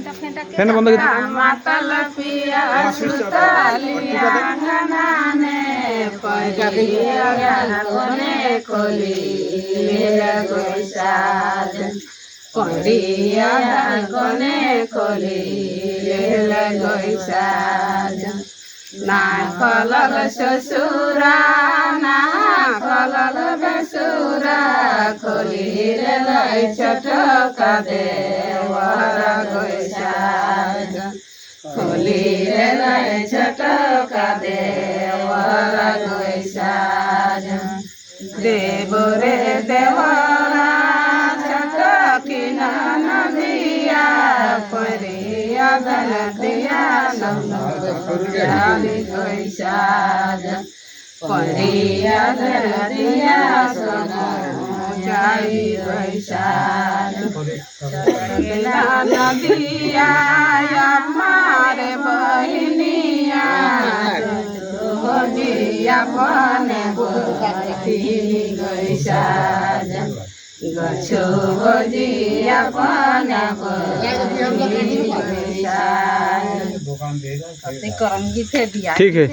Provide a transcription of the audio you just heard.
Fan बंद कर मातल पिया सुतलिया गनाने परिया कोने कोली ले गोसाद परिया कोने कोली ले गोसाद ना कलर ससुरा ना कलर बसुरा कोली ले चटका दे वरा गोसाद कोली ले चटका दे वरा गोसाद देवरे देवरा चटकी नदिया परिया गलतिया नदी गोसाद परिया गलतिया जाई गोसाद नदिया हमारे बहनिया जिया बने गोसाद गछो जिया बने गोसाद ठीक है।